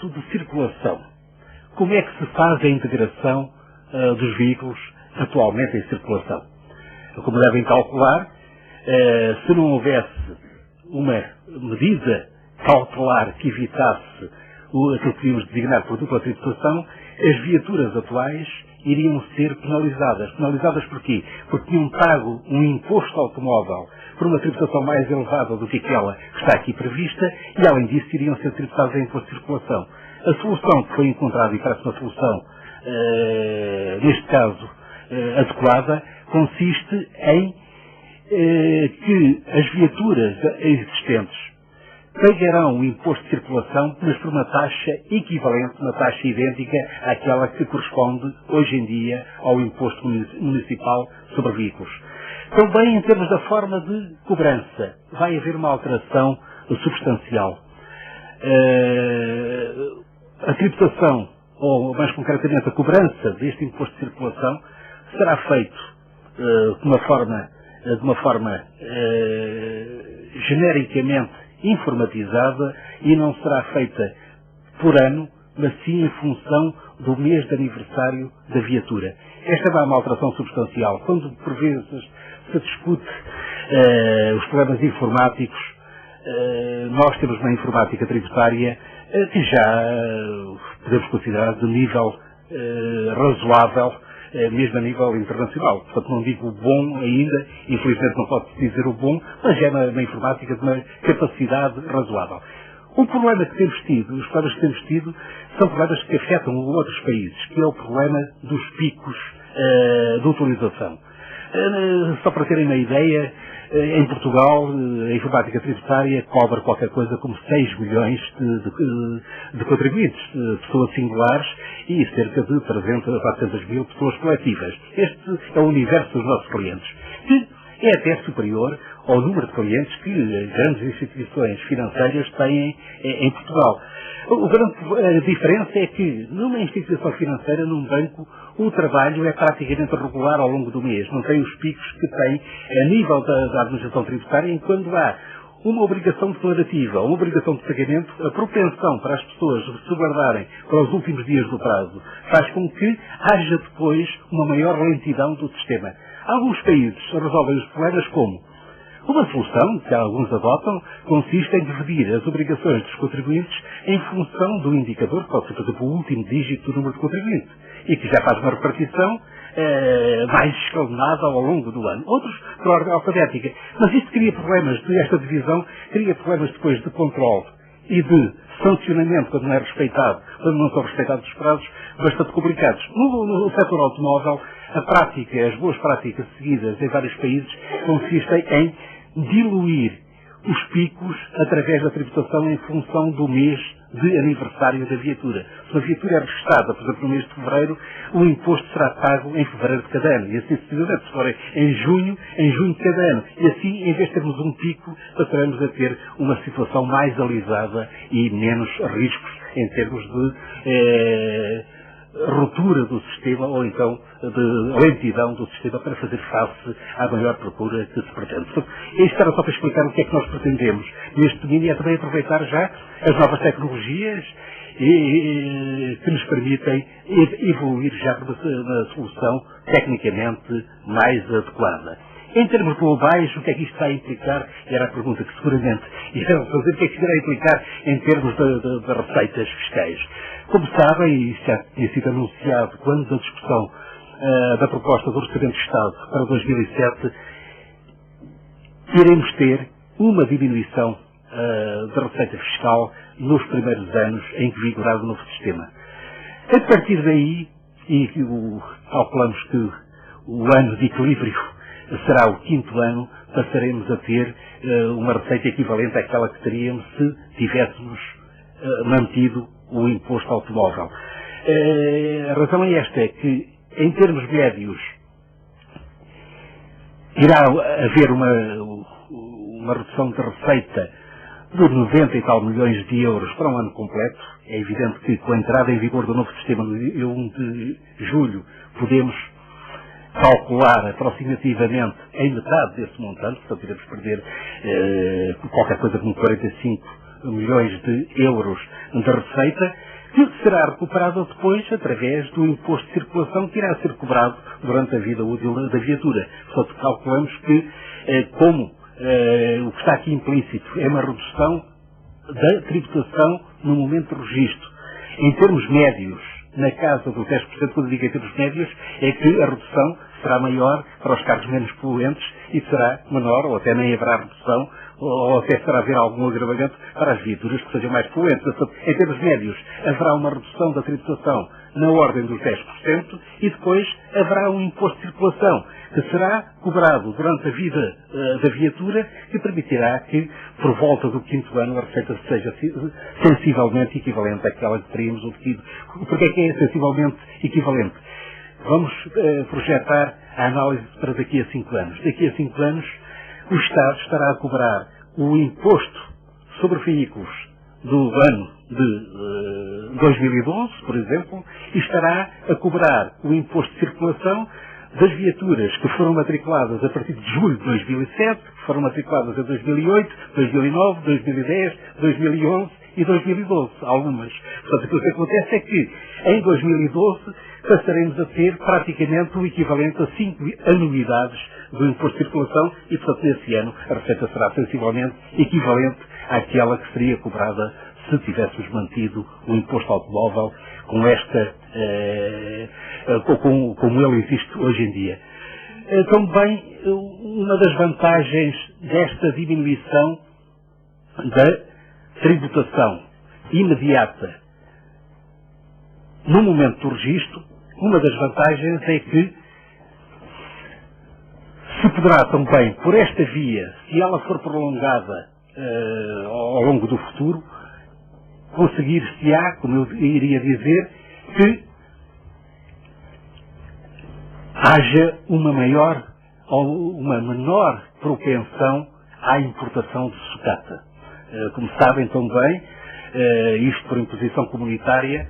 imposto de circulação. Como é que se faz a integração dos veículos atualmente em circulação? Como devem calcular, se não houvesse uma medida cautelar que evitasse aquilo que podíamos designar por dupla tributação, as viaturas atuais iriam ser penalizadas. Penalizadas porquê? Porque tinham pago um imposto automóvel por uma tributação mais elevada do que aquela que está aqui prevista e, além disso, iriam ser tributadas em imposto de circulação. A solução que foi encontrada, e parece uma solução, neste caso, adequada, consiste em que as viaturas existentes pagarão o imposto de circulação, mas por uma taxa equivalente, uma taxa idêntica àquela que corresponde hoje em dia ao imposto municipal sobre veículos. Também em termos da forma de cobrança, vai haver uma alteração substancial. A tributação, ou mais concretamente a cobrança deste imposto de circulação, será feito de uma forma genericamente informatizada e não será feita por ano, mas sim em função do mês de aniversário da viatura. Esta é uma alteração substancial. Quando, por vezes, se discute os problemas informáticos, nós temos uma informática tributária que já podemos considerar de nível razoável, mesmo a nível internacional. Portanto, não digo o bom ainda, infelizmente não posso dizer o bom, mas é na informática de uma capacidade razoável. O problema que temos tido, os problemas que temos tido, são problemas que afetam outros países, que é o problema dos picos de utilização. Só para terem uma ideia, em Portugal, a informática tributária cobra qualquer coisa como 6 milhões de contribuintes, pessoas singulares, e cerca de 300 a 400 mil pessoas coletivas. Este é o universo dos nossos clientes, que é até superior ao número de clientes que grandes instituições financeiras têm em Portugal. A diferença é que numa instituição financeira, num banco, o trabalho é praticamente regular ao longo do mês. Não tem os picos que tem a nível da administração tributária, enquanto há uma obrigação declarativa, uma obrigação de pagamento, a propensão para as pessoas se guardarem para os últimos dias do prazo, faz com que haja depois uma maior lentidão do sistema. Alguns países resolvem os problemas como? Uma solução, que alguns adotam, consiste em dividir as obrigações dos contribuintes em função do indicador, que pode ser, por exemplo, o último dígito do número de contribuinte, e que já faz uma repartição mais escalonada ao longo do ano. Outros, por ordem alfabética. Mas isto cria problemas, esta divisão cria problemas depois de controle e de sancionamento quando não é respeitado, quando não são respeitados os prazos, bastante complicados. No setor automóvel, as boas práticas seguidas em vários países consistem em diluir os picos através da tributação em função do mês de aniversário da viatura. Se a viatura é registada, por exemplo, no mês de fevereiro, o imposto será pago em fevereiro de cada ano. E assim sucessivamente, se for em junho de cada ano. E assim, em vez de termos um pico, passaremos a ter uma situação mais alisada e menos riscos em termos de ruptura do sistema ou então de lentidão do sistema para fazer face à maior procura que se pretende. Portanto, isto era só para explicar o que é que nós pretendemos neste domínio e é também aproveitar já as novas tecnologias que nos permitem evoluir já para uma solução tecnicamente mais adequada. Em termos globais, o que é que isto vai implicar? Era a pergunta que seguramente irão fazer. O que é que isto irá implicar em termos de receitas fiscais? Como sabem, e isto já tinha sido anunciado quando da discussão da proposta do Orçamento de Estado para 2007, iremos ter uma diminuição da receita fiscal nos primeiros anos em que vigorar o novo sistema. A partir daí, e calculamos que o ano de equilíbrio será o 5º ano, passaremos a ter uma receita equivalente àquela que teríamos se tivéssemos mantido o imposto automóvel. A razão é esta, é que em termos médios irá haver uma redução de receita de 90 e tal milhões de euros para um ano completo. É evidente que com a entrada em vigor do novo sistema no dia 1 de julho podemos calcular aproximativamente em metade desse montante, portanto iremos perder qualquer coisa como 45 milhões de euros de receita, que será recuperada depois através do imposto de circulação que irá ser cobrado durante a vida útil da viatura. Portanto, calculamos que, como o que está aqui implícito é uma redução da tributação no momento do registro. Em termos médios, na casa dos 10%, quando digo em termos médios, é que a redução será maior para os carros menos poluentes e será menor, ou até nem haverá redução, ou até será haver algum agravamento para as viaturas que sejam mais poluentes. Portanto, em termos médios, haverá uma redução da tributação na ordem dos 10% e depois haverá um imposto de circulação que será cobrado durante a vida da viatura, que permitirá que, por volta do 5º ano, a receita seja sensivelmente equivalente àquela que teríamos obtido. Porque é que é sensivelmente equivalente? Vamos projetar a análise para daqui a 5 anos. Daqui a 5 anos, o Estado estará a cobrar o imposto sobre veículos do ano de 2012, por exemplo, e estará a cobrar o imposto de circulação das viaturas que foram matriculadas a partir de julho de 2007, que foram matriculadas em 2008, 2009, 2010, 2011 e 2012, algumas. Portanto, aquilo que acontece é que, em 2012, passaremos a ter praticamente o equivalente a 5 anuidades do imposto de circulação e, portanto, nesse ano a receita será sensivelmente equivalente àquela que seria cobrada se tivéssemos mantido o imposto automóvel com esta, como ele existe hoje em dia. Também, uma das vantagens desta diminuição da tributação imediata no momento do registro, uma das vantagens é que se poderá também, por esta via, se ela for prolongada ao longo do futuro, conseguir-se-á, como eu iria dizer, que haja uma maior ou uma menor propensão à importação de sucata. Como sabem também, isto por imposição comunitária,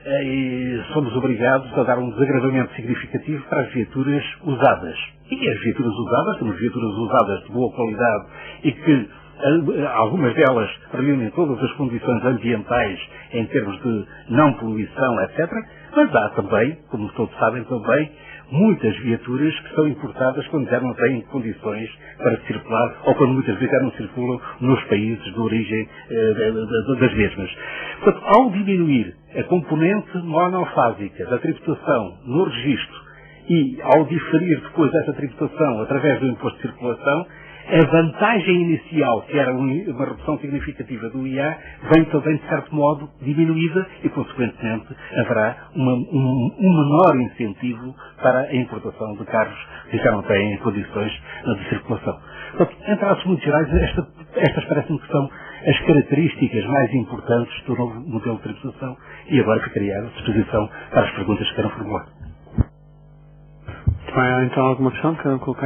e somos obrigados a dar um desagravamento significativo para as viaturas usadas. E as viaturas usadas, temos viaturas usadas de boa qualidade e que algumas delas reúnem todas as condições ambientais em termos de não poluição, etc. Mas há também, como todos sabem também, muitas viaturas que são importadas quando já não têm condições para circular ou quando muitas vezes já não circulam nos países de origem das mesmas. Portanto, ao diminuir a componente monofásica da tributação no registro e ao diferir depois essa tributação através do imposto de circulação, a vantagem inicial, que era uma redução significativa do IA, vem também, de certo modo, diminuída e, consequentemente, haverá um menor incentivo para a importação de carros que já não têm condições de circulação. Portanto, em traços muito gerais, estas parecem que são as características mais importantes do novo modelo de tributação e agora ficaria à disposição para as perguntas que queiram formular. Há então alguma questão que queiram colocar?